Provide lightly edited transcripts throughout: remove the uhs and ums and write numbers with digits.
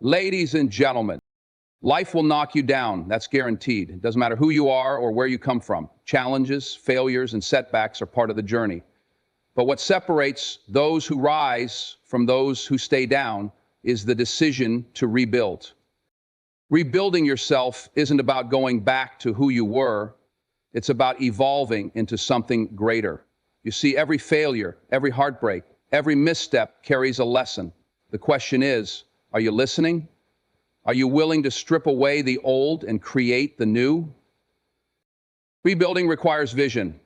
Ladies and gentlemen, life will knock you down. That's guaranteed. It doesn't matter who you are or where you come from. Challenges, failures, and setbacks are part of the journey. But what separates those who rise from those who stay down is the decision to rebuild. Rebuilding yourself isn't about going back to who you were. It's about evolving into something greater. You see, every failure, every heartbreak, every misstep carries a lesson. The question is, are you listening? Are you willing to strip away the old and create the new? Rebuilding requires vision.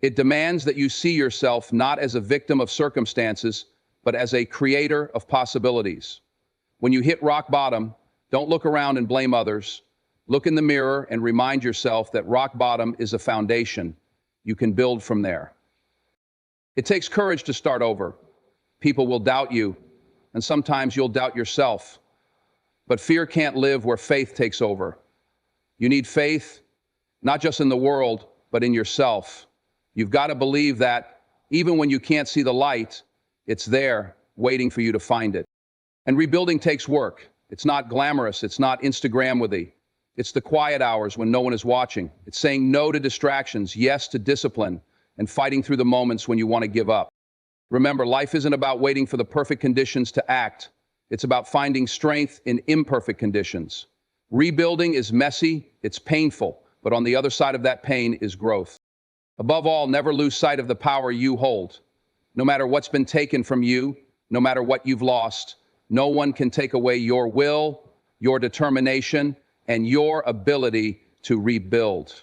It demands that you see yourself not as a victim of circumstances, but as a creator of possibilities. When you hit rock bottom, don't look around and blame others. Look in the mirror and remind yourself that rock bottom is a foundation. You can build from there. It takes courage to start over. People will doubt you, and sometimes you'll doubt yourself. But fear can't live where faith takes over. You need faith, not just in the world, but in yourself. You've got to believe that even when you can't see the light, it's there, waiting for you to find it. And rebuilding takes work. It's not glamorous. It's not Instagram-worthy. It's the quiet hours when no one is watching. It's saying no to distractions, yes to discipline, and fighting through the moments when you want to give up. Remember, life isn't about waiting for the perfect conditions to act. It's about finding strength in imperfect conditions. Rebuilding is messy, it's painful, but on the other side of that pain is growth. Above all, never lose sight of the power you hold. No matter what's been taken from you, no matter what you've lost, no one can take away your will, your determination, and your ability to rebuild.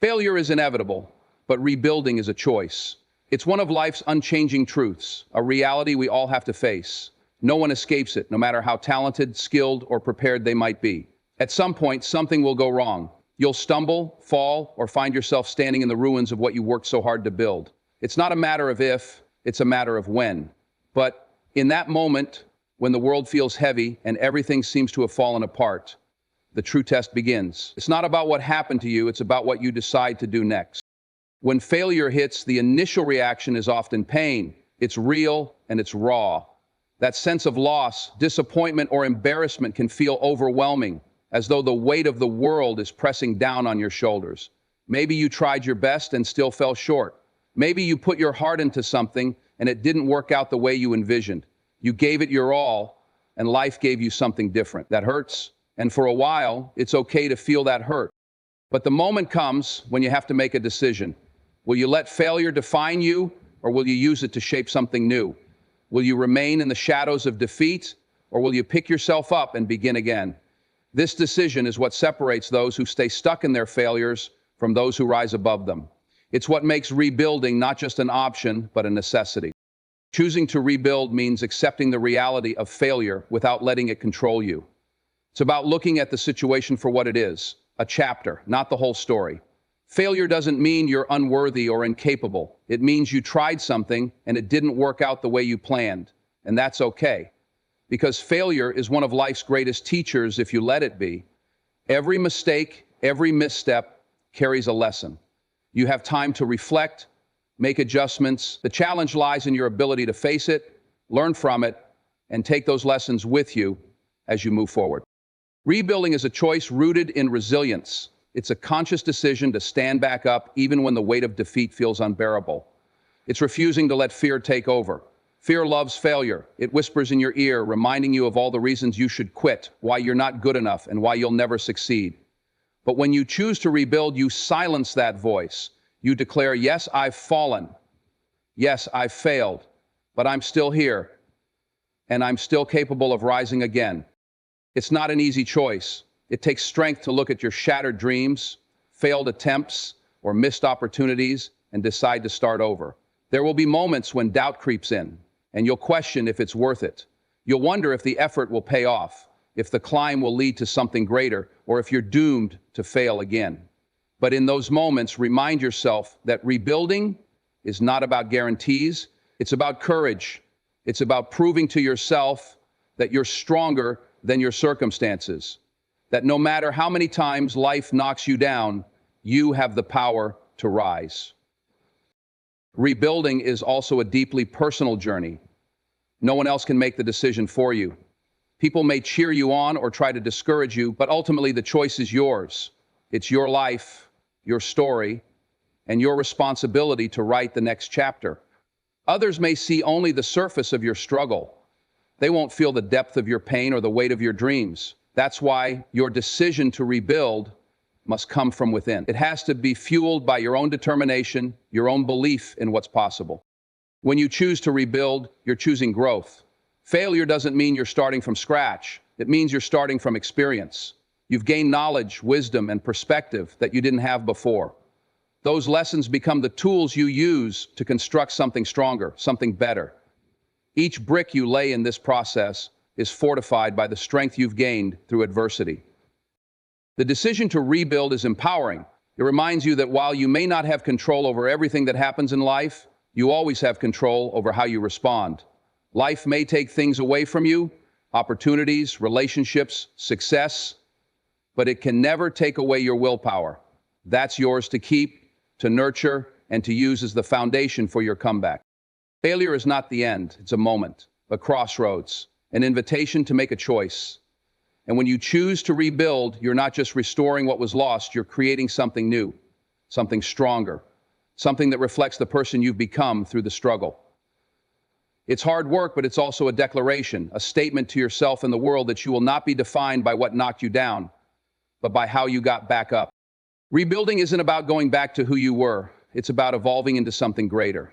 Failure is inevitable, but rebuilding is a choice. It's one of life's unchanging truths, a reality we all have to face. No one escapes it, no matter how talented, skilled, or prepared they might be. At some point, something will go wrong. You'll stumble, fall, or find yourself standing in the ruins of what you worked so hard to build. It's not a matter of if, it's a matter of when. But in that moment, when the world feels heavy and everything seems to have fallen apart, the true test begins. It's not about what happened to you, it's about what you decide to do next. When failure hits, the initial reaction is often pain. It's real and it's raw. That sense of loss, disappointment, or embarrassment can feel overwhelming, as though the weight of the world is pressing down on your shoulders. Maybe you tried your best and still fell short. Maybe you put your heart into something and it didn't work out the way you envisioned. You gave it your all, and life gave you something different. That hurts, and for a while, it's okay to feel that hurt. But the moment comes when you have to make a decision. Will you let failure define you, or will you use it to shape something new? Will you remain in the shadows of defeat, or will you pick yourself up and begin again? This decision is what separates those who stay stuck in their failures from those who rise above them. It's what makes rebuilding not just an option, but a necessity. Choosing to rebuild means accepting the reality of failure without letting it control you. It's about looking at the situation for what it is, a chapter, not the whole story. Failure doesn't mean you're unworthy or incapable. It means you tried something and it didn't work out the way you planned, and that's okay. Because failure is one of life's greatest teachers if you let it be. Every mistake, every misstep carries a lesson. You have time to reflect, make adjustments. The challenge lies in your ability to face it, learn from it, and take those lessons with you as you move forward. Rebuilding is a choice rooted in resilience. It's a conscious decision to stand back up even when the weight of defeat feels unbearable. It's refusing to let fear take over. Fear loves failure. It whispers in your ear, reminding you of all the reasons you should quit, why you're not good enough, and why you'll never succeed. But when you choose to rebuild, you silence that voice. You declare, yes, I've fallen. Yes, I've failed, but I'm still here, and I'm still capable of rising again. It's not an easy choice. It takes strength to look at your shattered dreams, failed attempts, or missed opportunities and decide to start over. There will be moments when doubt creeps in, and you'll question if it's worth it. You'll wonder if the effort will pay off, if the climb will lead to something greater, or if you're doomed to fail again. But in those moments, remind yourself that rebuilding is not about guarantees. It's about courage. It's about proving to yourself that you're stronger than your circumstances. That no matter how many times life knocks you down, you have the power to rise. Rebuilding is also a deeply personal journey. No one else can make the decision for you. People may cheer you on or try to discourage you, but ultimately the choice is yours. It's your life, your story, and your responsibility to write the next chapter. Others may see only the surface of your struggle. They won't feel the depth of your pain or the weight of your dreams. That's why your decision to rebuild must come from within. It has to be fueled by your own determination, your own belief in what's possible. When you choose to rebuild, you're choosing growth. Failure doesn't mean you're starting from scratch. It means you're starting from experience. You've gained knowledge, wisdom, and perspective that you didn't have before. Those lessons become the tools you use to construct something stronger, something better. Each brick you lay in this process is fortified by the strength you've gained through adversity. The decision to rebuild is empowering. It reminds you that while you may not have control over everything that happens in life, you always have control over how you respond. Life may take things away from you, opportunities, relationships, success, but it can never take away your willpower. That's yours to keep, to nurture, and to use as the foundation for your comeback. Failure is not the end. It's a moment, a crossroads, an invitation to make a choice. And when you choose to rebuild, you're not just restoring what was lost, you're creating something new, something stronger, something that reflects the person you've become through the struggle. It's hard work, but it's also a declaration, a statement to yourself and the world that you will not be defined by what knocked you down, but by how you got back up. Rebuilding isn't about going back to who you were. It's about evolving into something greater.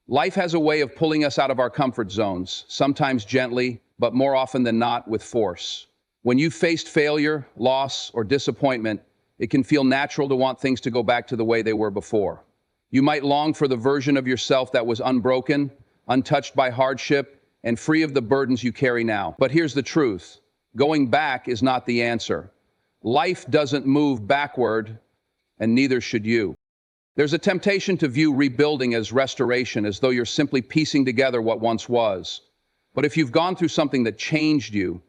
Life has a way of pulling us out of our comfort zones, sometimes gently, but more often than not with force. When you've faced failure, loss, or disappointment, it can feel natural to want things to go back to the way they were before. You might long for the version of yourself that was unbroken, untouched by hardship, and free of the burdens you carry now. But here's the truth. Going back is not the answer. Life doesn't move backward, and neither should you. There's a temptation to view rebuilding as restoration, as though you're simply piecing together what once was. But if you've gone through something that changed you,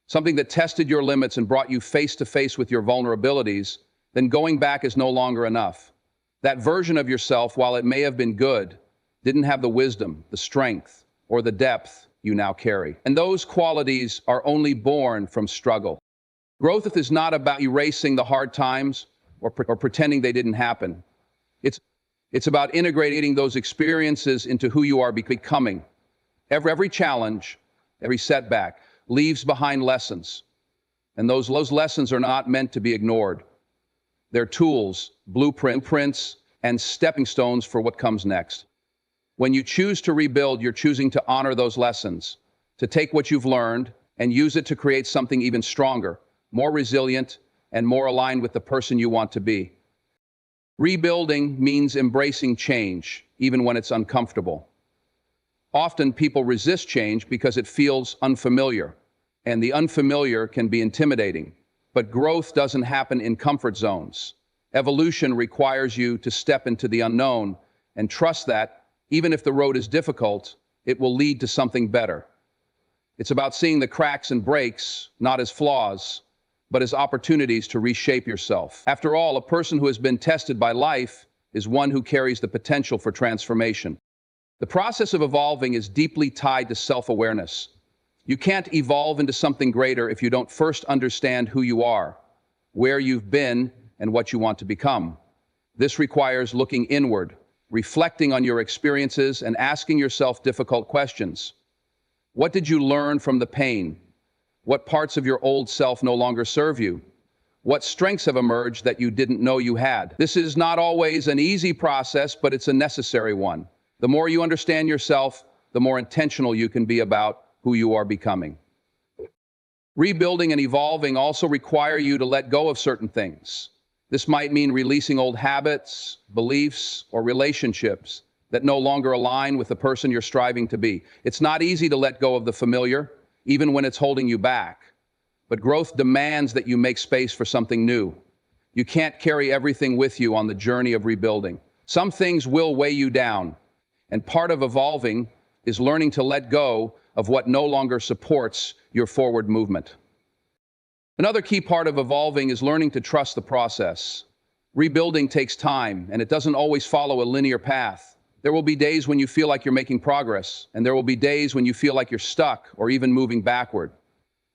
something that tested your limits and brought you face to face with your vulnerabilities, then going back is no longer enough. That version of yourself, while it may have been good, didn't have the wisdom, the strength, or the depth you now carry. And those qualities are only born from struggle. Growth is not about erasing the hard times or pretending they didn't happen. It's about integrating those experiences into who you are becoming. Every challenge, every setback leaves behind lessons. And those lessons are not meant to be ignored. They're tools, blueprints, and stepping stones for what comes next. When you choose to rebuild, you're choosing to honor those lessons, to take what you've learned and use it to create something even stronger, more resilient, and more aligned with the person you want to be. Rebuilding means embracing change, even when it's uncomfortable. Often people resist change because it feels unfamiliar, and the unfamiliar can be intimidating. But growth doesn't happen in comfort zones. Evolution requires you to step into the unknown and trust that, even if the road is difficult, it will lead to something better. It's about seeing the cracks and breaks not as flaws, but as opportunities to reshape yourself. After all, a person who has been tested by life is one who carries the potential for transformation. The process of evolving is deeply tied to self-awareness. You can't evolve into something greater if you don't first understand who you are, where you've been, and what you want to become. This requires looking inward, reflecting on your experiences, and asking yourself difficult questions. What did you learn from the pain? What parts of your old self no longer serve you? What strengths have emerged that you didn't know you had? This is not always an easy process, but it's a necessary one. The more you understand yourself, the more intentional you can be about who you are becoming. Rebuilding and evolving also require you to let go of certain things. This might mean releasing old habits, beliefs, or relationships that no longer align with the person you're striving to be. It's not easy to let go of the familiar, even when it's holding you back. But growth demands that you make space for something new. You can't carry everything with you on the journey of rebuilding. Some things will weigh you down, and part of evolving is learning to let go of what no longer supports your forward movement. Another key part of evolving is learning to trust the process. Rebuilding takes time, and it doesn't always follow a linear path. There will be days when you feel like you're making progress, and there will be days when you feel like you're stuck or even moving backward.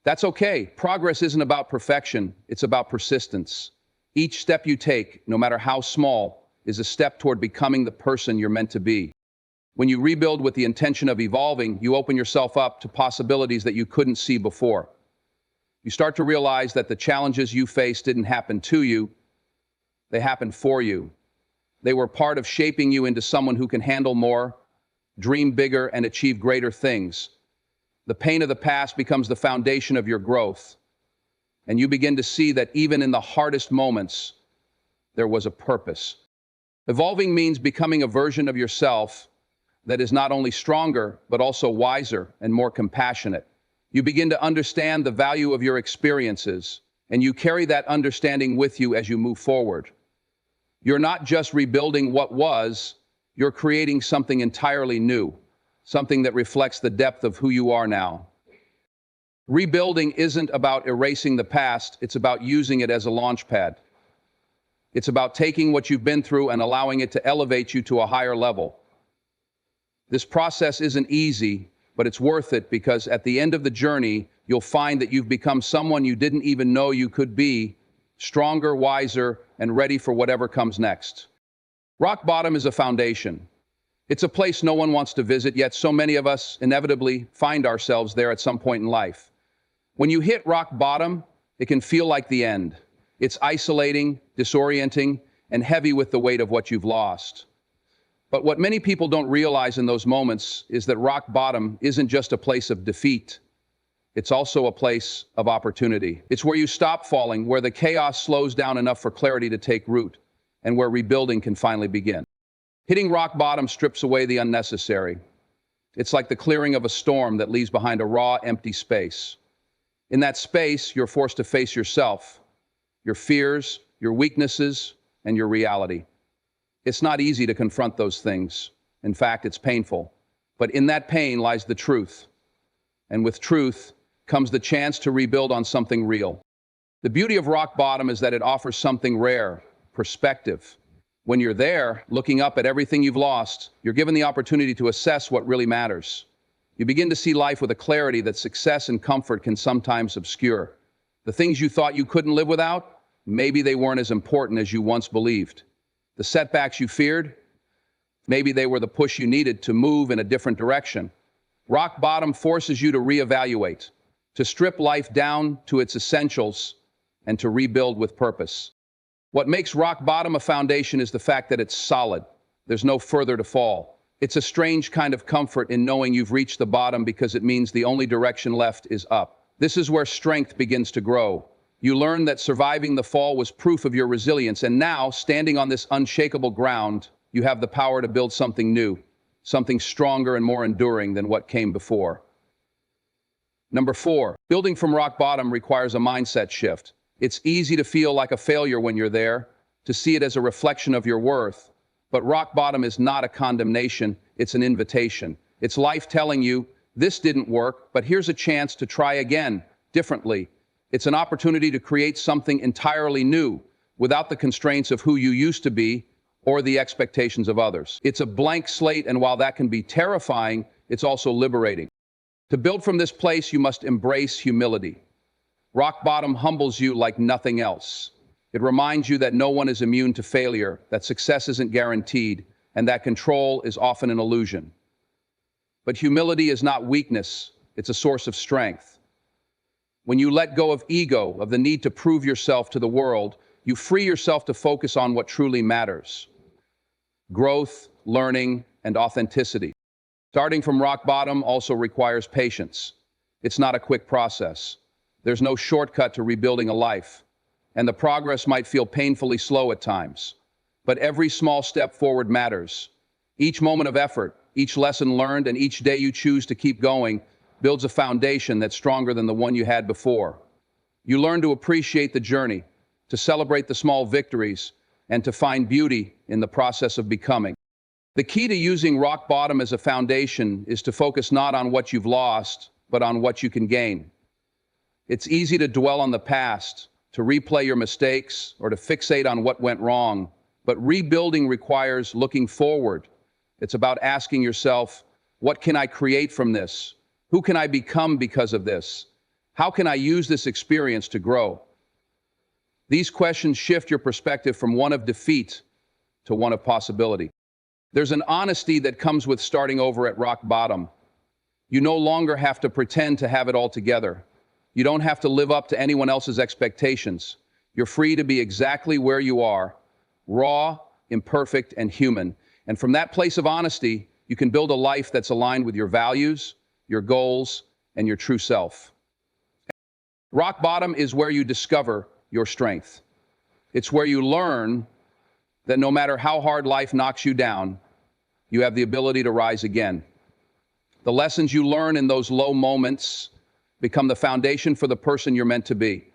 That's okay. Progress isn't about perfection, it's about persistence. Each step you take, no matter how small, is a step toward becoming the person you're meant to be. When you rebuild with the intention of evolving, you open yourself up to possibilities that you couldn't see before. You start to realize that the challenges you face didn't happen to you, they happened for you. They were part of shaping you into someone who can handle more, dream bigger, and achieve greater things. The pain of the past becomes the foundation of your growth, and you begin to see that even in the hardest moments, there was a purpose. Evolving means becoming a version of yourself that is not only stronger, but also wiser and more compassionate. You begin to understand the value of your experiences, and you carry that understanding with you as you move forward. You're not just rebuilding what was, you're creating something entirely new, something that reflects the depth of who you are now. Rebuilding isn't about erasing the past, it's about using it as a launch pad. It's about taking what you've been through and allowing it to elevate you to a higher level. This process isn't easy, but it's worth it because at the end of the journey, you'll find that you've become someone you didn't even know you could be, stronger, wiser, and ready for whatever comes next. Rock bottom is a foundation. It's a place no one wants to visit, yet so many of us inevitably find ourselves there at some point in life. When you hit rock bottom, it can feel like the end. It's isolating, disorienting, and heavy with the weight of what you've lost. But what many people don't realize in those moments is that rock bottom isn't just a place of defeat. It's also a place of opportunity. It's where you stop falling, where the chaos slows down enough for clarity to take root, and where rebuilding can finally begin. Hitting rock bottom strips away the unnecessary. It's like the clearing of a storm that leaves behind a raw, empty space. In that space, you're forced to face yourself, your fears, your weaknesses, and your reality. It's not easy to confront those things. In fact, it's painful. But in that pain lies the truth. And with truth comes the chance to rebuild on something real. The beauty of rock bottom is that it offers something rare, perspective. When you're there, looking up at everything you've lost, you're given the opportunity to assess what really matters. You begin to see life with a clarity that success and comfort can sometimes obscure. The things you thought you couldn't live without, maybe they weren't as important as you once believed. The setbacks you feared, maybe they were the push you needed to move in a different direction. Rock bottom forces you to reevaluate, to strip life down to its essentials, and to rebuild with purpose. What makes rock bottom a foundation is the fact that it's solid. There's no further to fall. It's a strange kind of comfort in knowing you've reached the bottom because it means the only direction left is up. This is where strength begins to grow. You learn that surviving the fall was proof of your resilience, and now, standing on this unshakable ground, you have the power to build something new, something stronger and more enduring than what came before. Number 4, building from rock bottom requires a mindset shift. It's easy to feel like a failure when you're there, to see it as a reflection of your worth. But rock bottom is not a condemnation, it's an invitation. It's life telling you, this didn't work, but here's a chance to try again, differently. It's an opportunity to create something entirely new, without the constraints of who you used to be or the expectations of others. It's a blank slate, and while that can be terrifying, it's also liberating. To build from this place, you must embrace humility. Rock bottom humbles you like nothing else. It reminds you that no one is immune to failure, that success isn't guaranteed, and that control is often an illusion. But humility is not weakness, it's a source of strength. When you let go of ego, of the need to prove yourself to the world, you free yourself to focus on what truly matters: growth, learning, and authenticity. Starting from rock bottom also requires patience. It's not a quick process. There's no shortcut to rebuilding a life, and the progress might feel painfully slow at times. But every small step forward matters. Each moment of effort, each lesson learned, and each day you choose to keep going builds a foundation that's stronger than the one you had before. You learn to appreciate the journey, to celebrate the small victories, and to find beauty in the process of becoming. The key to using rock bottom as a foundation is to focus not on what you've lost, but on what you can gain. It's easy to dwell on the past, to replay your mistakes, or to fixate on what went wrong, but rebuilding requires looking forward. It's about asking yourself, what can I create from this? Who can I become because of this? How can I use this experience to grow? These questions shift your perspective from one of defeat to one of possibility. There's an honesty that comes with starting over at rock bottom. You no longer have to pretend to have it all together. You don't have to live up to anyone else's expectations. You're free to be exactly where you are, raw, imperfect, and human. And from that place of honesty, you can build a life that's aligned with your values, your goals, and your true self. Rock bottom is where you discover your strength. It's where you learn that no matter how hard life knocks you down, you have the ability to rise again. The lessons you learn in those low moments become the foundation for the person you're meant to be.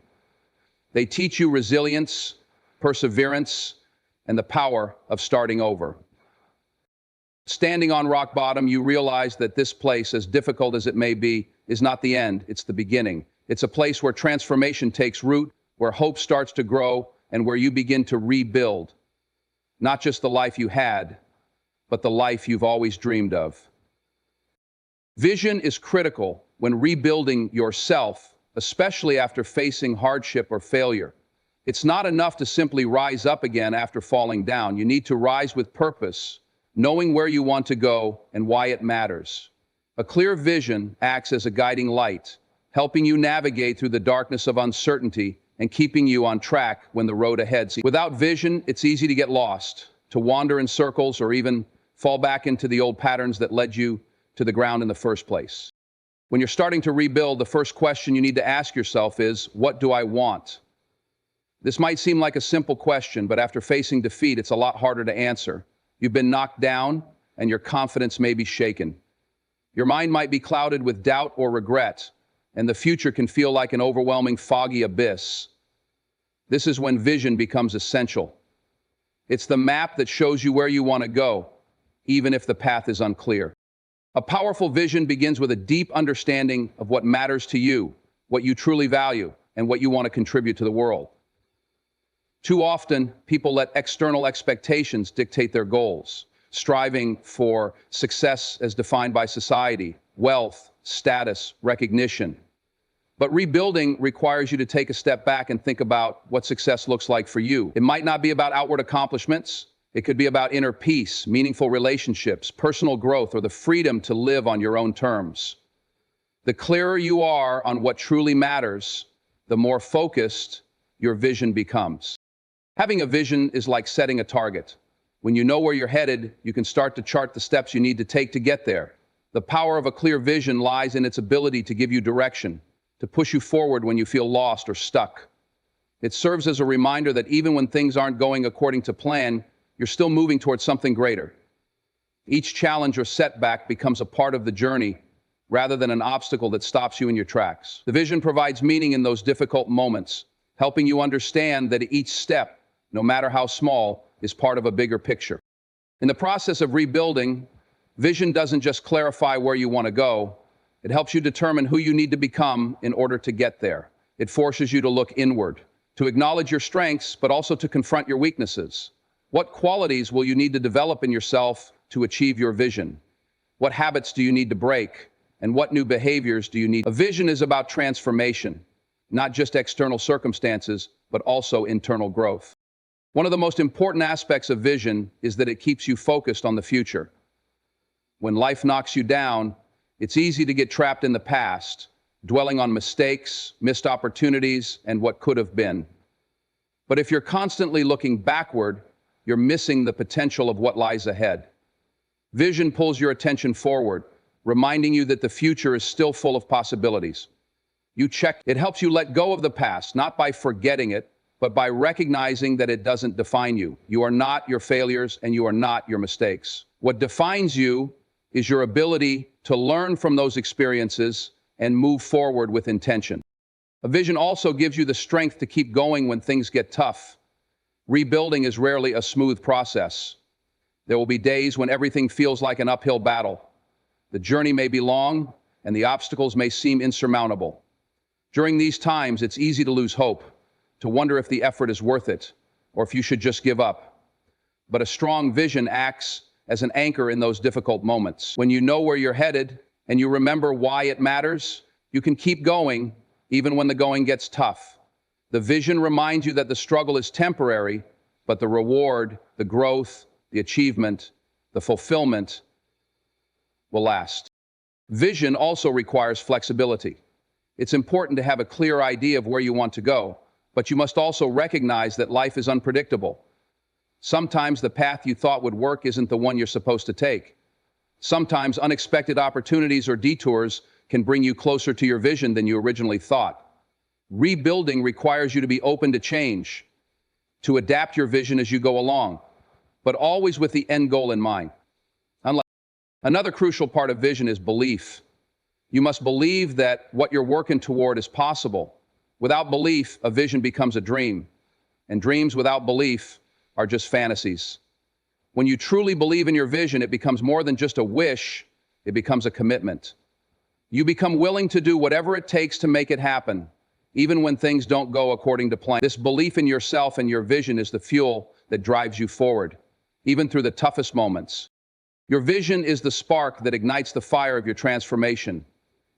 They teach you resilience, perseverance, and the power of starting over. Standing on rock bottom, you realize that this place, as difficult as it may be, is not the end, it's the beginning. It's a place where transformation takes root, where hope starts to grow, and where you begin to rebuild. Not just the life you had, but the life you've always dreamed of. Vision is critical when rebuilding yourself, especially after facing hardship or failure. It's not enough to simply rise up again after falling down. You need to rise with purpose, knowing where you want to go and why it matters. A clear vision acts as a guiding light, helping you navigate through the darkness of uncertainty and keeping you on track when the road ahead. Without vision, it's easy to get lost, to wander in circles, or even fall back into the old patterns that led you to the ground in the first place. When you're starting to rebuild, the first question you need to ask yourself is, what do I want? This might seem like a simple question, but after facing defeat, it's a lot harder to answer. You've been knocked down, and your confidence may be shaken. Your mind might be clouded with doubt or regret, and the future can feel like an overwhelming, foggy abyss. This is when vision becomes essential. It's the map that shows you where you want to go, even if the path is unclear. A powerful vision begins with a deep understanding of what matters to you, what you truly value, and what you want to contribute to the world. Too often, people let external expectations dictate their goals, striving for success as defined by society, wealth, status, recognition. But rebuilding requires you to take a step back and think about what success looks like for you. It might not be about outward accomplishments. It could be about inner peace, meaningful relationships, personal growth, or the freedom to live on your own terms. The clearer you are on what truly matters, the more focused your vision becomes. Having a vision is like setting a target. When you know where you're headed, you can start to chart the steps you need to take to get there. The power of a clear vision lies in its ability to give you direction, to push you forward when you feel lost or stuck. It serves as a reminder that even when things aren't going according to plan, you're still moving towards something greater. Each challenge or setback becomes a part of the journey rather than an obstacle that stops you in your tracks. The vision provides meaning in those difficult moments, helping you understand that each step, no matter how small, is part of a bigger picture. In the process of rebuilding, vision doesn't just clarify where you want to go, it helps you determine who you need to become in order to get there. It forces you to look inward, to acknowledge your strengths, but also to confront your weaknesses. What qualities will you need to develop in yourself to achieve your vision? What habits do you need to break? And what new behaviors do you need? A vision is about transformation, not just external circumstances, but also internal growth. One of the most important aspects of vision is that it keeps you focused on the future. When life knocks you down, it's easy to get trapped in the past, dwelling on mistakes, missed opportunities, and what could have been. But if you're constantly looking backward, you're missing the potential of what lies ahead. Vision pulls your attention forward, reminding you that the future is still full of possibilities. It helps you let go of the past, not by forgetting it, but by recognizing that it doesn't define you. You are not your failures, and you are not your mistakes. What defines you is your ability to learn from those experiences and move forward with intention. A vision also gives you the strength to keep going when things get tough. Rebuilding is rarely a smooth process. There will be days when everything feels like an uphill battle. The journey may be long, and the obstacles may seem insurmountable. During these times, it's easy to lose hope, to wonder if the effort is worth it, or if you should just give up. But a strong vision acts as an anchor in those difficult moments. When you know where you're headed, and you remember why it matters, you can keep going even when the going gets tough. The vision reminds you that the struggle is temporary, but the reward, the growth, the achievement, the fulfillment will last. Vision also requires flexibility. It's important to have a clear idea of where you want to go, but you must also recognize that life is unpredictable. Sometimes the path you thought would work isn't the one you're supposed to take. Sometimes unexpected opportunities or detours can bring you closer to your vision than you originally thought. Rebuilding requires you to be open to change, to adapt your vision as you go along, but always with the end goal in mind. Another crucial part of vision is belief. You must believe that what you're working toward is possible. Without belief, a vision becomes a dream, and dreams without belief are just fantasies. When you truly believe in your vision, it becomes more than just a wish, it becomes a commitment. You become willing to do whatever it takes to make it happen, even when things don't go according to plan. This belief in yourself and your vision is the fuel that drives you forward, even through the toughest moments. Your vision is the spark that ignites the fire of your transformation.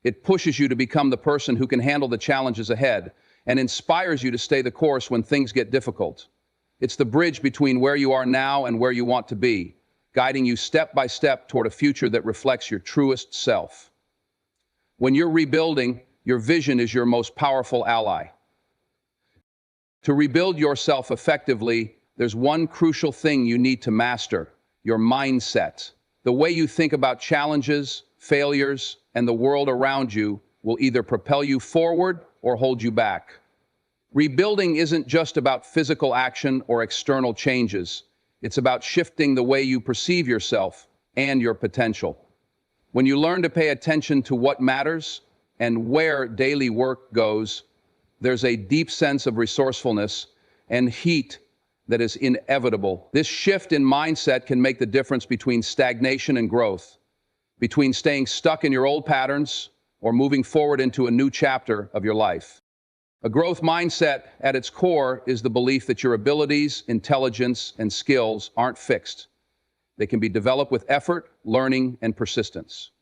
It pushes you to become the person who can handle the challenges ahead and inspires you to stay the course when things get difficult. It's the bridge between where you are now and where you want to be, guiding you step by step toward a future that reflects your truest self. When you're rebuilding, your vision is your most powerful ally. To rebuild yourself effectively, there's one crucial thing you need to master: your mindset. The way you think about challenges, failures, and the world around you will either propel you forward or hold you back. Rebuilding isn't just about physical action or external changes. It's about shifting the way you perceive yourself and your potential. When you learn to pay attention to what matters and where daily work goes, there's a deep sense of resourcefulness and heat that is inevitable. This shift in mindset can make the difference between stagnation and growth, between staying stuck in your old patterns or moving forward into a new chapter of your life. A growth mindset at its core is the belief that your abilities, intelligence, and skills aren't fixed. They can be developed with effort, learning, and persistence.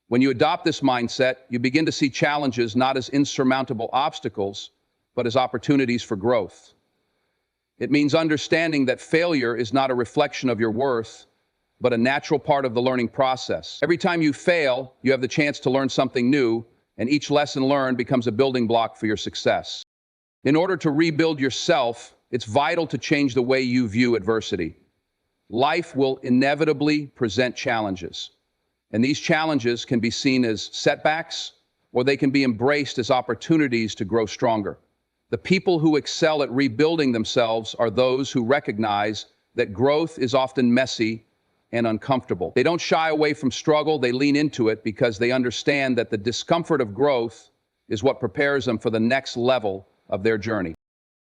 When you adopt this mindset, you begin to see challenges not as insurmountable obstacles, but as opportunities for growth. It means understanding that failure is not a reflection of your worth, but a natural part of the learning process. Every time you fail, you have the chance to learn something new, and each lesson learned becomes a building block for your success. In order to rebuild yourself, it's vital to change the way you view adversity. Life will inevitably present challenges, and these challenges can be seen as setbacks, or they can be embraced as opportunities to grow stronger. The people who excel at rebuilding themselves are those who recognize that growth is often messy and uncomfortable. They don't shy away from struggle, they lean into it because they understand that the discomfort of growth is what prepares them for the next level of their journey.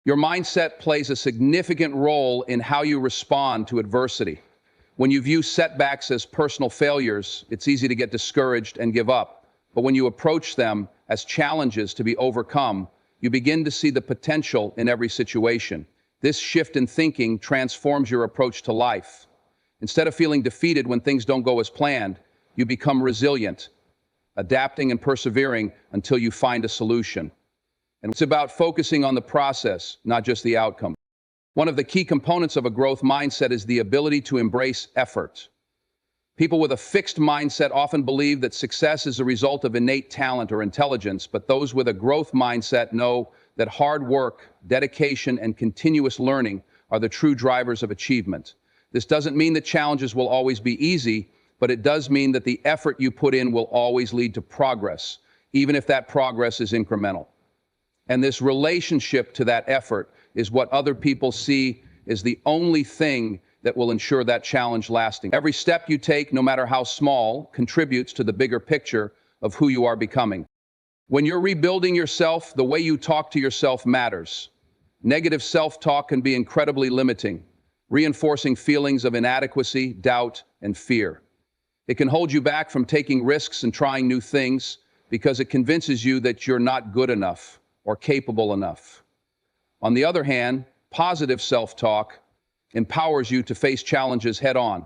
Your mindset plays a significant role in how you respond to adversity. When you view setbacks as personal failures, it's easy to get discouraged and give up. But when you approach them as challenges to be overcome, you begin to see the potential in every situation. This shift in thinking transforms your approach to life. Instead of feeling defeated when things don't go as planned, you become resilient, adapting and persevering until you find a solution. And it's about focusing on the process, not just the outcome. One of the key components of a growth mindset is the ability to embrace effort. People with a fixed mindset often believe that success is a result of innate talent or intelligence, but those with a growth mindset know that hard work, dedication, and continuous learning are the true drivers of achievement. This doesn't mean that challenges will always be easy, but it does mean that the effort you put in will always lead to progress, even if that progress is incremental. And this relationship to that effort is what other people see as the only thing that will ensure that challenge lasting. Every step you take, no matter how small, contributes to the bigger picture of who you are becoming. When you're rebuilding yourself, the way you talk to yourself matters. Negative self-talk can be incredibly limiting, reinforcing feelings of inadequacy, doubt, and fear. It can hold you back from taking risks and trying new things because it convinces you that you're not good enough or capable enough. On the other hand, positive self-talk empowers you to face challenges head-on.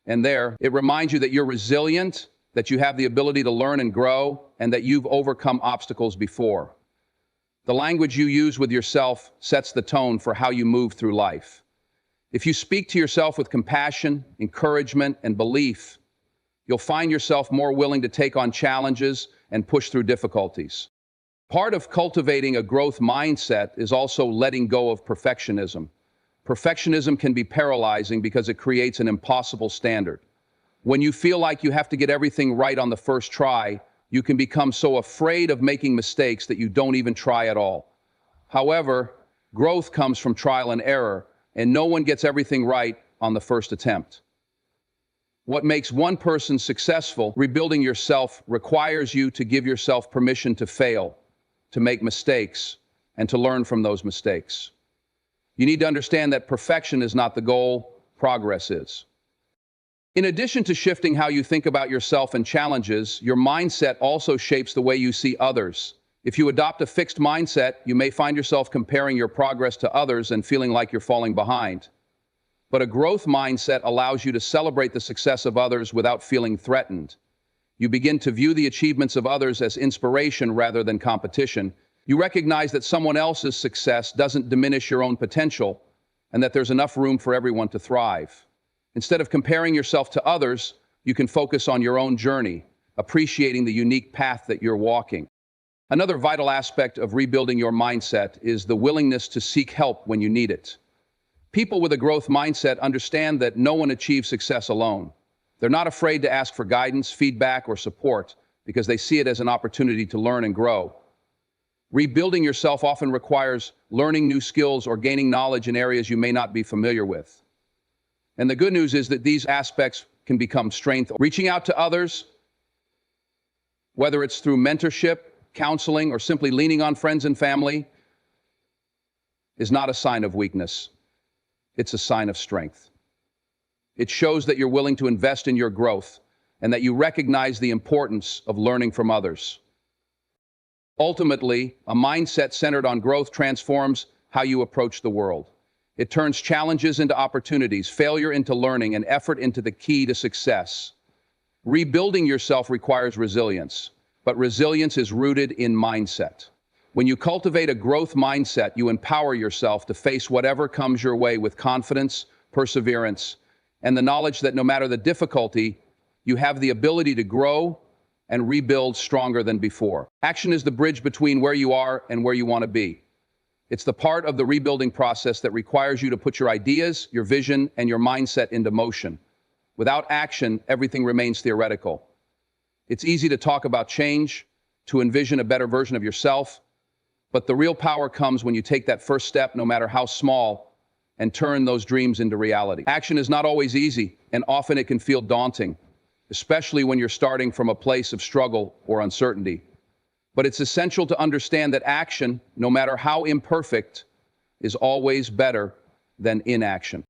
And there, it reminds you that you're resilient, that you have the ability to learn and grow, and that you've overcome obstacles before. The language you use with yourself sets the tone for how you move through life. If you speak to yourself with compassion, encouragement, and belief, you'll find yourself more willing to take on challenges and push through difficulties. Part of cultivating a growth mindset is also letting go of perfectionism. Perfectionism can be paralyzing because it creates an impossible standard. When you feel like you have to get everything right on the first try, you can become so afraid of making mistakes that you don't even try at all. However, growth comes from trial and error, and no one gets everything right on the first attempt. What makes one person successful, rebuilding yourself, requires you to give yourself permission to fail, to make mistakes, and to learn from those mistakes. You need to understand that perfection is not the goal, progress is. In addition to shifting how you think about yourself and challenges, your mindset also shapes the way you see others. If you adopt a fixed mindset, you may find yourself comparing your progress to others and feeling like you're falling behind. But a growth mindset allows you to celebrate the success of others without feeling threatened. You begin to view the achievements of others as inspiration rather than competition. You recognize that someone else's success doesn't diminish your own potential, and that there's enough room for everyone to thrive. Instead of comparing yourself to others, you can focus on your own journey, appreciating the unique path that you're walking. Another vital aspect of rebuilding your mindset is the willingness to seek help when you need it. People with a growth mindset understand that no one achieves success alone. They're not afraid to ask for guidance, feedback, or support because they see it as an opportunity to learn and grow. Rebuilding yourself often requires learning new skills or gaining knowledge in areas you may not be familiar with. And the good news is that these aspects can become strength. Reaching out to others, whether it's through mentorship, counseling, or simply leaning on friends and family, is not a sign of weakness. It's a sign of strength. It shows that you're willing to invest in your growth and that you recognize the importance of learning from others. Ultimately, a mindset centered on growth transforms how you approach the world. It turns challenges into opportunities, failure into learning, and effort into the key to success. Rebuilding yourself requires resilience, but resilience is rooted in mindset. When you cultivate a growth mindset, you empower yourself to face whatever comes your way with confidence, perseverance, and the knowledge that no matter the difficulty, you have the ability to grow and rebuild stronger than before. Action is the bridge between where you are and where you want to be. It's the part of the rebuilding process that requires you to put your ideas, your vision, and your mindset into motion. Without action, everything remains theoretical. It's easy to talk about change, to envision a better version of yourself, but the real power comes when you take that first step, no matter how small, and turn those dreams into reality. Action is not always easy, and often it can feel daunting, especially when you're starting from a place of struggle or uncertainty. But it's essential to understand that action, no matter how imperfect, is always better than inaction.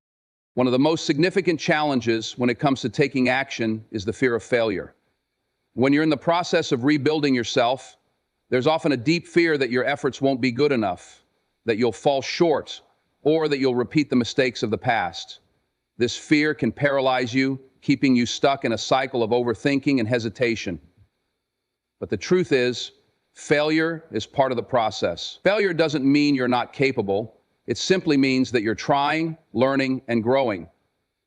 One of the most significant challenges when it comes to taking action is the fear of failure. When you're in the process of rebuilding yourself, there's often a deep fear that your efforts won't be good enough, that you'll fall short, or that you'll repeat the mistakes of the past. This fear can paralyze you, keeping you stuck in a cycle of overthinking and hesitation. But the truth is, failure is part of the process. Failure doesn't mean you're not capable. It simply means that you're trying, learning, and growing.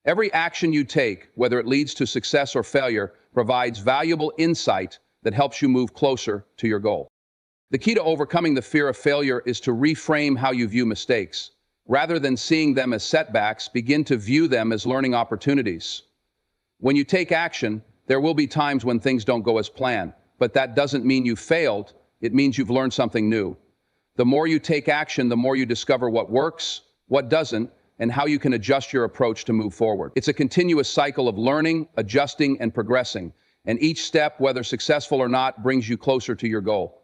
Every action you take, whether it leads to success or failure, provides valuable insight that helps you move closer to your goal. The key to overcoming the fear of failure is to reframe how you view mistakes. Rather than seeing them as setbacks, begin to view them as learning opportunities. When you take action, there will be times when things don't go as planned, but that doesn't mean you failed. It means you've learned something new. The more you take action, the more you discover what works, what doesn't, and how you can adjust your approach to move forward. It's a continuous cycle of learning, adjusting, and progressing, and each step, whether successful or not, brings you closer to your goal.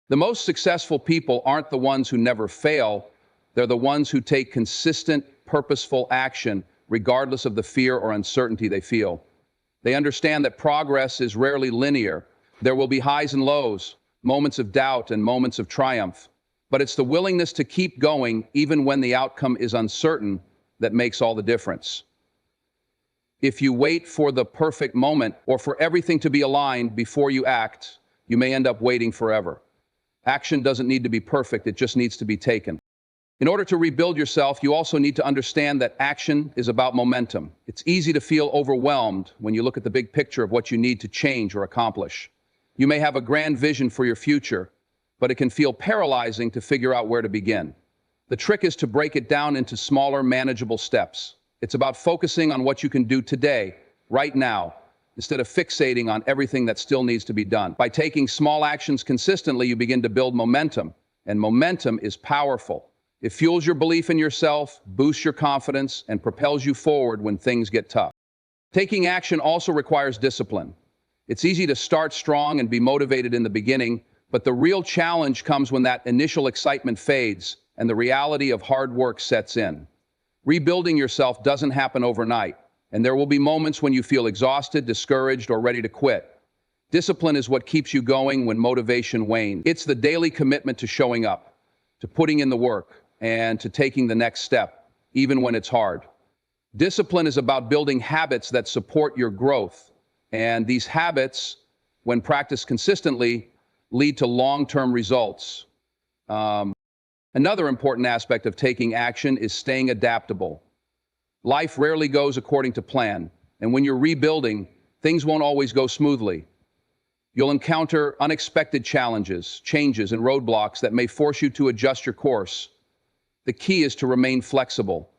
The most successful people aren't the ones who never fail. They're the ones who take consistent, purposeful action, regardless of the fear or uncertainty they feel. They understand that progress is rarely linear. There will be highs and lows, moments of doubt and moments of triumph. But it's the willingness to keep going, even when the outcome is uncertain, that makes all the difference. If you wait for the perfect moment or for everything to be aligned before you act, you may end up waiting forever. Action doesn't need to be perfect, it just needs to be taken. In order to rebuild yourself, you also need to understand that action is about momentum. It's easy to feel overwhelmed when you look at the big picture of what you need to change or accomplish. You may have a grand vision for your future, but it can feel paralyzing to figure out where to begin. The trick is to break it down into smaller, manageable steps. It's about focusing on what you can do today, right now, instead of fixating on everything that still needs to be done. By taking small actions consistently, you begin to build momentum, and momentum is powerful. It fuels your belief in yourself, boosts your confidence, and propels you forward when things get tough. Taking action also requires discipline. It's easy to start strong and be motivated in the beginning, but the real challenge comes when that initial excitement fades and the reality of hard work sets in. Rebuilding yourself doesn't happen overnight, and there will be moments when you feel exhausted, discouraged, or ready to quit. Discipline is what keeps you going when motivation wanes. It's the daily commitment to showing up, to putting in the work, and to taking the next step, even when it's hard. Discipline is about building habits that support your growth, and these habits, when practiced consistently, lead to long-term results. Another important aspect of taking action is staying adaptable. Life rarely goes according to plan, and when you're rebuilding, things won't always go smoothly. You'll encounter unexpected challenges, changes, and roadblocks that may force you to adjust your course. The key is to remain flexible.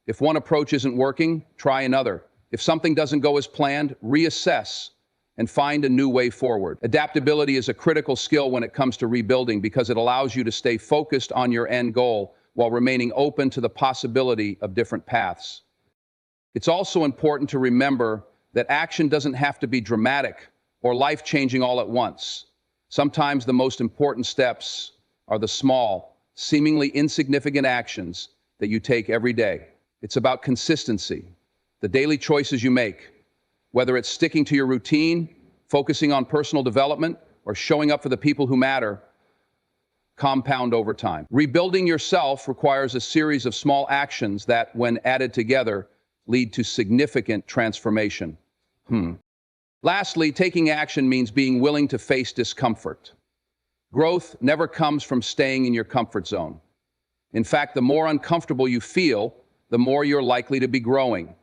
If one approach isn't working, try another. If something doesn't go as planned, reassess and find a new way forward. Adaptability is a critical skill when it comes to rebuilding because it allows you to stay focused on your end goal while remaining open to the possibility of different paths. It's also important to remember that action doesn't have to be dramatic or life-changing all at once. Sometimes the most important steps are the small, seemingly insignificant actions that you take every day. It's about consistency, the daily choices you make, whether it's sticking to your routine, focusing on personal development, or showing up for the people who matter, compound over time. Rebuilding yourself requires a series of small actions that, when added together, lead to significant transformation. Lastly, taking action means being willing to face discomfort. Growth never comes from staying in your comfort zone. In fact, the more uncomfortable you feel, the more you're likely to be growing.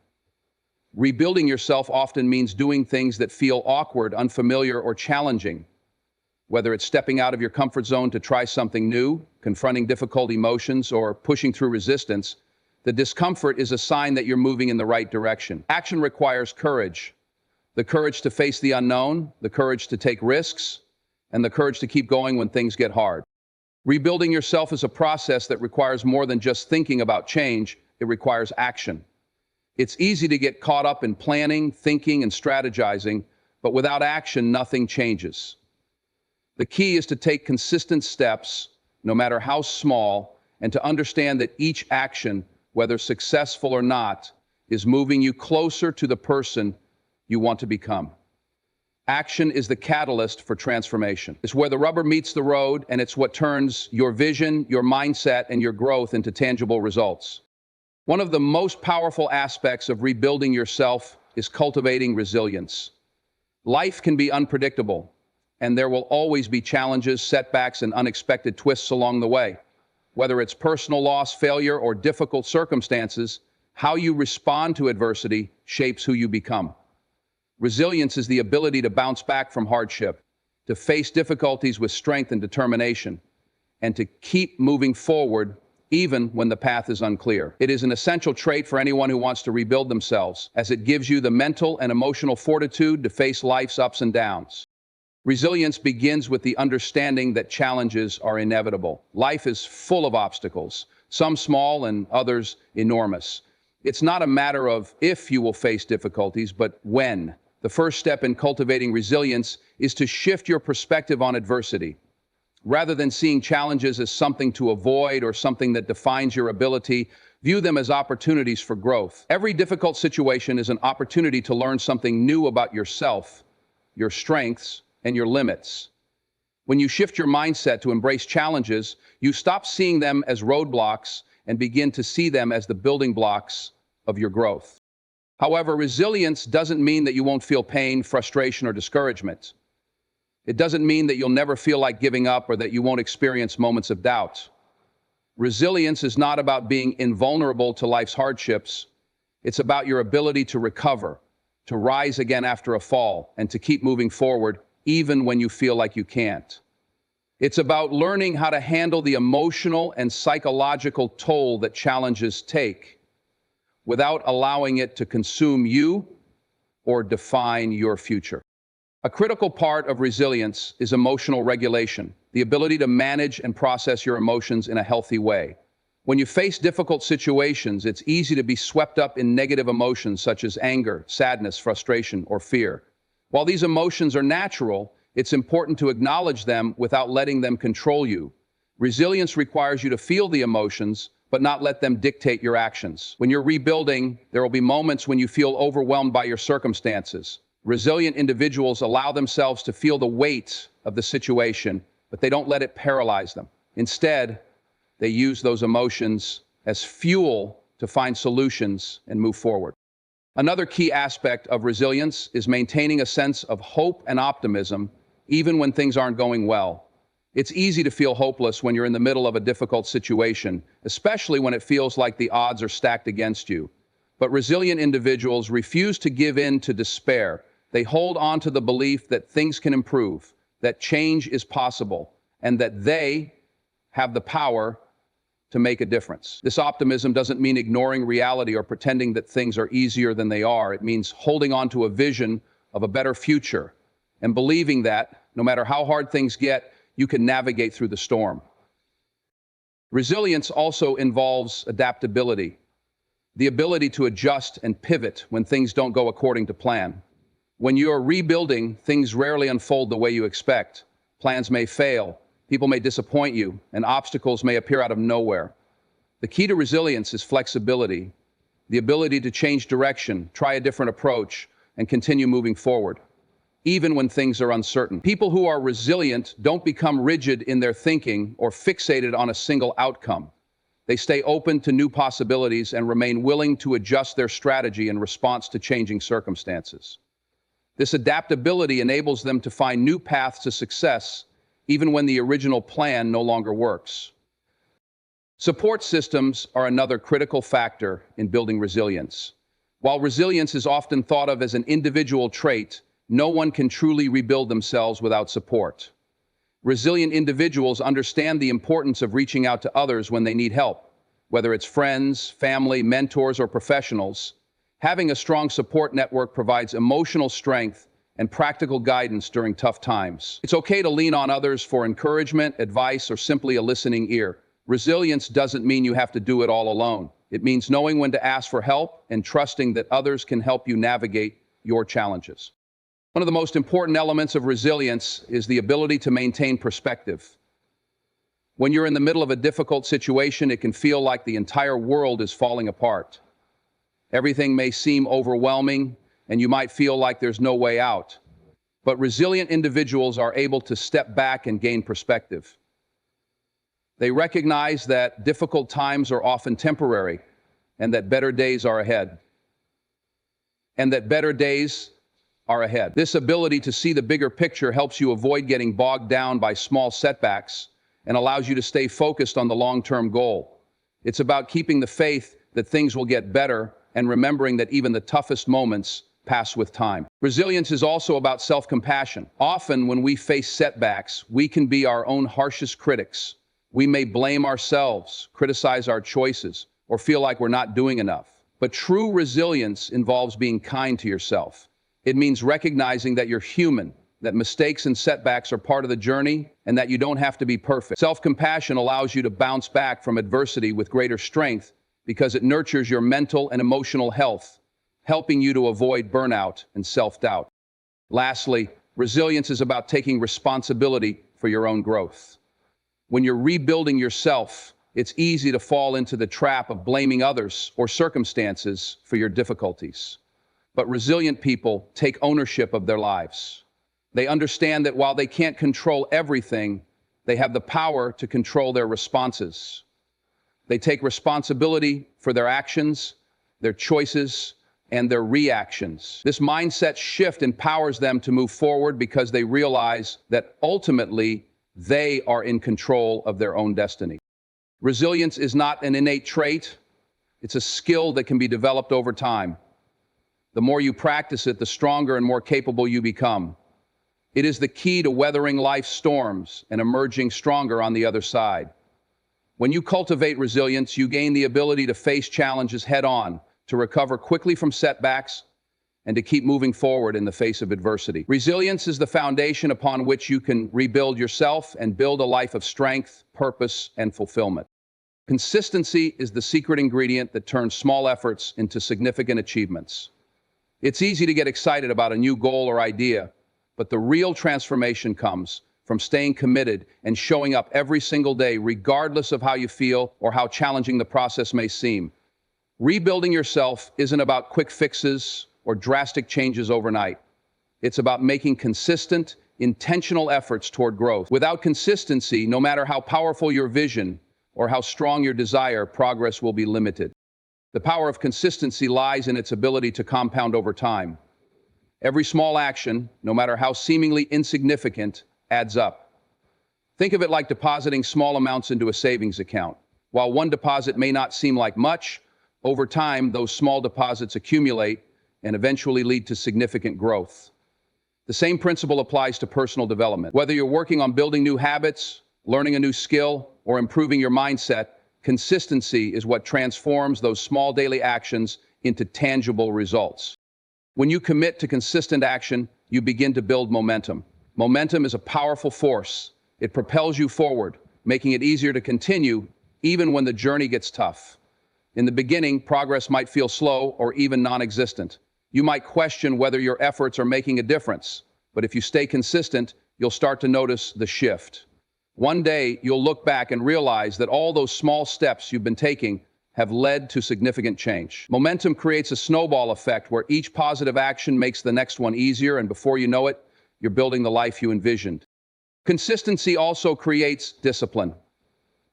Rebuilding yourself often means doing things that feel awkward, unfamiliar, or challenging. Whether it's stepping out of your comfort zone to try something new, confronting difficult emotions, or pushing through resistance, the discomfort is a sign that you're moving in the right direction. Action requires courage. The courage to face the unknown, the courage to take risks, and the courage to keep going when things get hard. Rebuilding yourself is a process that requires more than just thinking about change, it requires action. It's easy to get caught up in planning, thinking, and strategizing, but without action, nothing changes. The key is to take consistent steps, no matter how small, and to understand that each action, whether successful or not, is moving you closer to the person you want to become. Action is the catalyst for transformation. It's where the rubber meets the road, and it's what turns your vision, your mindset, and your growth into tangible results. One of the most powerful aspects of rebuilding yourself is cultivating resilience. Life can be unpredictable, and there will always be challenges, setbacks, and unexpected twists along the way. Whether it's personal loss, failure, or difficult circumstances, how you respond to adversity shapes who you become. Resilience is the ability to bounce back from hardship, to face difficulties with strength and determination, and to keep moving forward even when the path is unclear. It is an essential trait for anyone who wants to rebuild themselves, as it gives you the mental and emotional fortitude to face life's ups and downs. Resilience begins with the understanding that challenges are inevitable. Life is full of obstacles, some small and others enormous. It's not a matter of if you will face difficulties, but when. The first step in cultivating resilience is to shift your perspective on adversity. Rather than seeing challenges as something to avoid or something that defines your ability, view them as opportunities for growth. Every difficult situation is an opportunity to learn something new about yourself, your strengths, and your limits. When you shift your mindset to embrace challenges, you stop seeing them as roadblocks and begin to see them as the building blocks of your growth. However, resilience doesn't mean that you won't feel pain, frustration, or discouragement. It doesn't mean that you'll never feel like giving up or that you won't experience moments of doubt. Resilience is not about being invulnerable to life's hardships. It's about your ability to recover, to rise again after a fall, and to keep moving forward even when you feel like you can't. It's about learning how to handle the emotional and psychological toll that challenges take without allowing it to consume you or define your future. A critical part of resilience is emotional regulation, the ability to manage and process your emotions in a healthy way. When you face difficult situations, it's easy to be swept up in negative emotions such as anger, sadness, frustration, or fear. While these emotions are natural, it's important to acknowledge them without letting them control you. Resilience requires you to feel the emotions, but not let them dictate your actions. When you're rebuilding, there will be moments when you feel overwhelmed by your circumstances. Resilient individuals allow themselves to feel the weight of the situation, but they don't let it paralyze them. Instead, they use those emotions as fuel to find solutions and move forward. Another key aspect of resilience is maintaining a sense of hope and optimism, even when things aren't going well. It's easy to feel hopeless when you're in the middle of a difficult situation, especially when it feels like the odds are stacked against you. But resilient individuals refuse to give in to despair. They hold on to the belief that things can improve, that change is possible, and that they have the power to make a difference. This optimism doesn't mean ignoring reality or pretending that things are easier than they are. It means holding on to a vision of a better future and believing that, no matter how hard things get, you can navigate through the storm. Resilience also involves adaptability, the ability to adjust and pivot when things don't go according to plan. When you're rebuilding, things rarely unfold the way you expect. Plans may fail, people may disappoint you, and obstacles may appear out of nowhere. The key to resilience is flexibility, the ability to change direction, try a different approach, and continue moving forward, even when things are uncertain. People who are resilient don't become rigid in their thinking or fixated on a single outcome. They stay open to new possibilities and remain willing to adjust their strategy in response to changing circumstances. This adaptability enables them to find new paths to success, even when the original plan no longer works. Support systems are another critical factor in building resilience. While resilience is often thought of as an individual trait, no one can truly rebuild themselves without support. Resilient individuals understand the importance of reaching out to others when they need help, whether it's friends, family, mentors, or professionals. Having a strong support network provides emotional strength and practical guidance during tough times. It's okay to lean on others for encouragement, advice, or simply a listening ear. Resilience doesn't mean you have to do it all alone. It means knowing when to ask for help and trusting that others can help you navigate your challenges. One of the most important elements of resilience is the ability to maintain perspective. When you're in the middle of a difficult situation, it can feel like the entire world is falling apart. Everything may seem overwhelming, and you might feel like there's no way out. But resilient individuals are able to step back and gain perspective. They recognize that difficult times are often temporary, and that better days are ahead. This ability to see the bigger picture helps you avoid getting bogged down by small setbacks and allows you to stay focused on the long-term goal. It's about keeping the faith that things will get better and remembering that even the toughest moments pass with time. Resilience is also about self-compassion. Often when we face setbacks, we can be our own harshest critics. We may blame ourselves, criticize our choices, or feel like we're not doing enough. But true resilience involves being kind to yourself. It means recognizing that you're human, that mistakes and setbacks are part of the journey, and that you don't have to be perfect. Self-compassion allows you to bounce back from adversity with greater strength because it nurtures your mental and emotional health, helping you to avoid burnout and self-doubt. Lastly, resilience is about taking responsibility for your own growth. When you're rebuilding yourself, it's easy to fall into the trap of blaming others or circumstances for your difficulties. But resilient people take ownership of their lives. They understand that while they can't control everything, they have the power to control their responses. They take responsibility for their actions, their choices, and their reactions. This mindset shift empowers them to move forward because they realize that ultimately they are in control of their own destiny. Resilience is not an innate trait, it's a skill that can be developed over time. The more you practice it, the stronger and more capable you become. It is the key to weathering life's storms and emerging stronger on the other side. When you cultivate resilience, you gain the ability to face challenges head-on, to recover quickly from setbacks, and to keep moving forward in the face of adversity. Resilience is the foundation upon which you can rebuild yourself and build a life of strength, purpose, and fulfillment. Consistency is the secret ingredient that turns small efforts into significant achievements. It's easy to get excited about a new goal or idea, but the real transformation comes from staying committed and showing up every single day, regardless of how you feel or how challenging the process may seem. Rebuilding yourself isn't about quick fixes or drastic changes overnight. It's about making consistent, intentional efforts toward growth. Without consistency, no matter how powerful your vision or how strong your desire, progress will be limited. The power of consistency lies in its ability to compound over time. Every small action, no matter how seemingly insignificant, adds up. Think of it like depositing small amounts into a savings account. While one deposit may not seem like much, over time, those small deposits accumulate and eventually lead to significant growth. The same principle applies to personal development. Whether you're working on building new habits, learning a new skill, or improving your mindset, consistency is what transforms those small daily actions into tangible results. When you commit to consistent action, you begin to build momentum. Momentum is a powerful force. It propels you forward, making it easier to continue even when the journey gets tough. In the beginning, progress might feel slow or even non-existent. You might question whether your efforts are making a difference, but if you stay consistent, you'll start to notice the shift. One day, you'll look back and realize that all those small steps you've been taking have led to significant change. Momentum creates a snowball effect where each positive action makes the next one easier, and before you know it, you're building the life you envisioned. Consistency also creates discipline.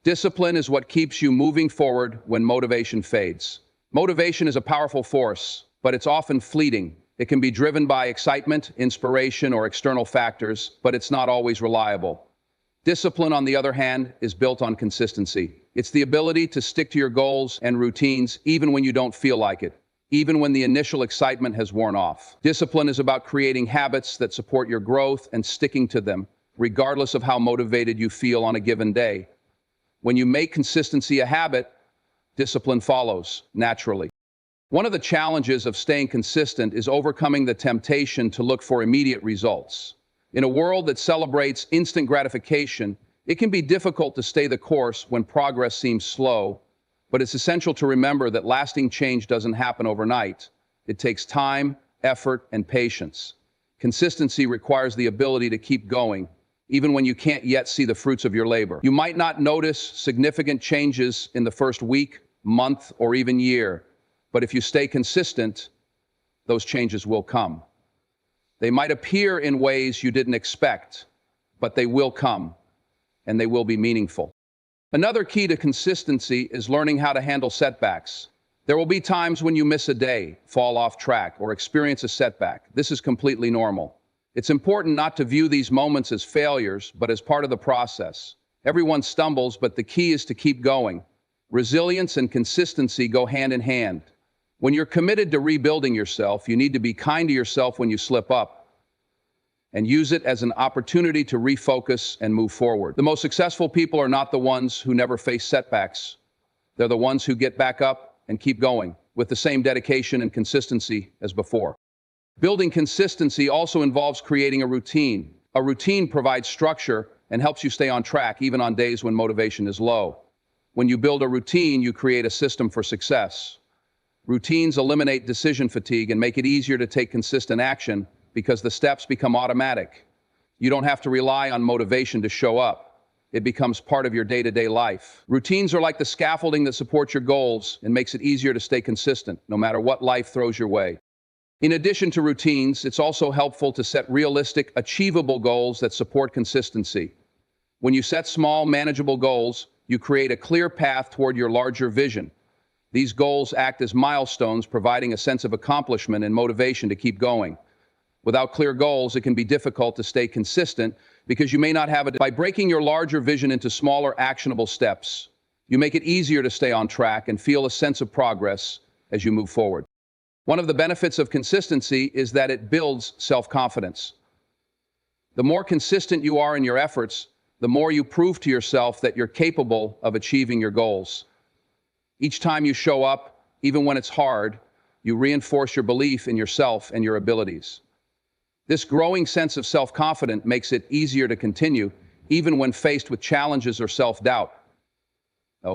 Discipline is what keeps you moving forward when motivation fades. Motivation is a powerful force, but it's often fleeting. It can be driven by excitement, inspiration, or external factors, but it's not always reliable. Discipline, on the other hand, is built on consistency. It's the ability to stick to your goals and routines even when you don't feel like it, even when the initial excitement has worn off. Discipline is about creating habits that support your growth and sticking to them, regardless of how motivated you feel on a given day. When you make consistency a habit, discipline follows naturally. One of the challenges of staying consistent is overcoming the temptation to look for immediate results. In a world that celebrates instant gratification, it can be difficult to stay the course when progress seems slow, but it's essential to remember that lasting change doesn't happen overnight. It takes time, effort, and patience. Consistency requires the ability to keep going, even when you can't yet see the fruits of your labor. You might not notice significant changes in the first week, month, or even year, but if you stay consistent, those changes will come. They might appear in ways you didn't expect, but they will come, and they will be meaningful. Another key to consistency is learning how to handle setbacks. There will be times when you miss a day, fall off track, or experience a setback. This is completely normal. It's important not to view these moments as failures, but as part of the process. Everyone stumbles, but the key is to keep going. Resilience and consistency go hand in hand. When you're committed to rebuilding yourself, you need to be kind to yourself when you slip up and use it as an opportunity to refocus and move forward. The most successful people are not the ones who never face setbacks. They're the ones who get back up and keep going with the same dedication and consistency as before. Building consistency also involves creating a routine. A routine provides structure and helps you stay on track even on days when motivation is low. When you build a routine, you create a system for success. Routines eliminate decision fatigue and make it easier to take consistent action because the steps become automatic. You don't have to rely on motivation to show up. It becomes part of your day-to-day life. Routines are like the scaffolding that supports your goals and makes it easier to stay consistent, no matter what life throws your way. In addition to routines, it's also helpful to set realistic, achievable goals that support consistency. When you set small, manageable goals, you create a clear path toward your larger vision. These goals act as milestones, providing a sense of accomplishment and motivation to keep going. Without clear goals, it can be difficult to stay consistent because you may not have it. By breaking your larger vision into smaller, actionable steps, you make it easier to stay on track and feel a sense of progress as you move forward. One of the benefits of consistency is that it builds self-confidence. The more consistent you are in your efforts, the more you prove to yourself that you're capable of achieving your goals. Each time you show up, even when it's hard, you reinforce your belief in yourself and your abilities. This growing sense of self-confidence makes it easier to continue, even when faced with challenges or self-doubt.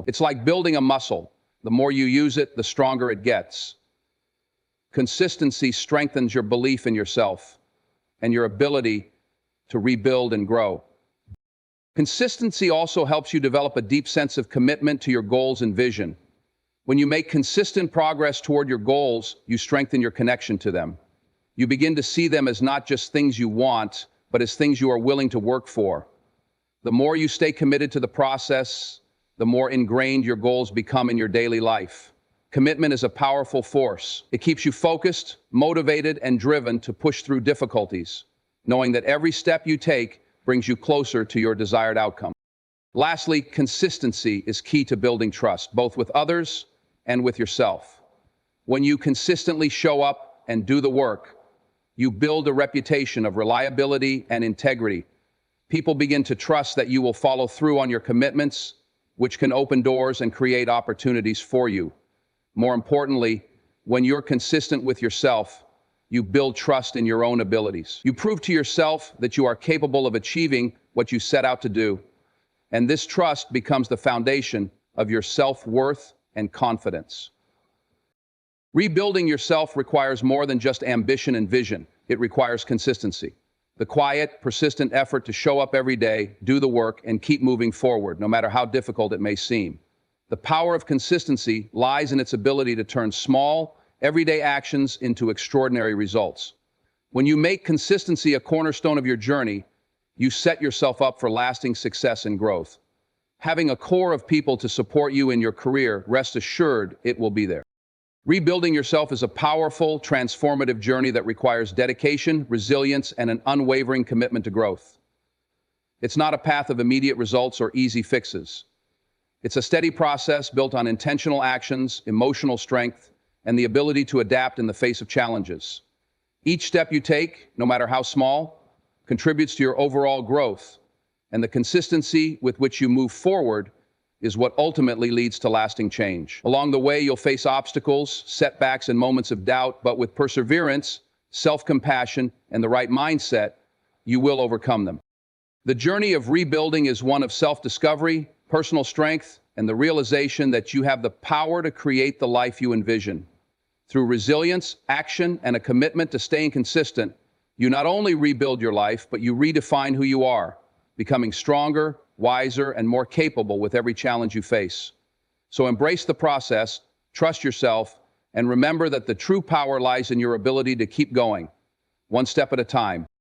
It's like building a muscle. The more you use it, the stronger it gets. Consistency strengthens your belief in yourself and your ability to rebuild and grow. Consistency also helps you develop a deep sense of commitment to your goals and vision. When you make consistent progress toward your goals, you strengthen your connection to them. You begin to see them as not just things you want, but as things you are willing to work for. The more you stay committed to the process, the more ingrained your goals become in your daily life. Commitment is a powerful force. It keeps you focused, motivated, and driven to push through difficulties, knowing that every step you take brings you closer to your desired outcome. Lastly, consistency is key to building trust, both with others and with yourself. When you consistently show up and do the work, you build a reputation of reliability and integrity. People begin to trust that you will follow through on your commitments, which can open doors and create opportunities for you. More importantly, when you're consistent with yourself, you build trust in your own abilities. You prove to yourself that you are capable of achieving what you set out to do, and this trust becomes the foundation of your self-worth and confidence. Rebuilding yourself requires more than just ambition and vision. It requires consistency. The quiet, persistent effort to show up every day, do the work, and keep moving forward, no matter how difficult it may seem. The power of consistency lies in its ability to turn small, everyday actions into extraordinary results. When you make consistency a cornerstone of your journey, you set yourself up for lasting success and growth. Having a core of people to support you in your career, rest assured it will be there. Rebuilding yourself is a powerful, transformative journey that requires dedication, resilience, and an unwavering commitment to growth. It's not a path of immediate results or easy fixes. It's a steady process built on intentional actions, emotional strength, and the ability to adapt in the face of challenges. Each step you take, no matter how small, contributes to your overall growth, and the consistency with which you move forward is what ultimately leads to lasting change. Along the way, you'll face obstacles, setbacks, and moments of doubt, but with perseverance, self-compassion, and the right mindset, you will overcome them. The journey of rebuilding is one of self-discovery, personal strength, and the realization that you have the power to create the life you envision. Through resilience, action, and a commitment to staying consistent, you not only rebuild your life, but you redefine who you are, becoming stronger, wiser, and more capable with every challenge you face. So embrace the process, trust yourself, and remember that the true power lies in your ability to keep going, one step at a time.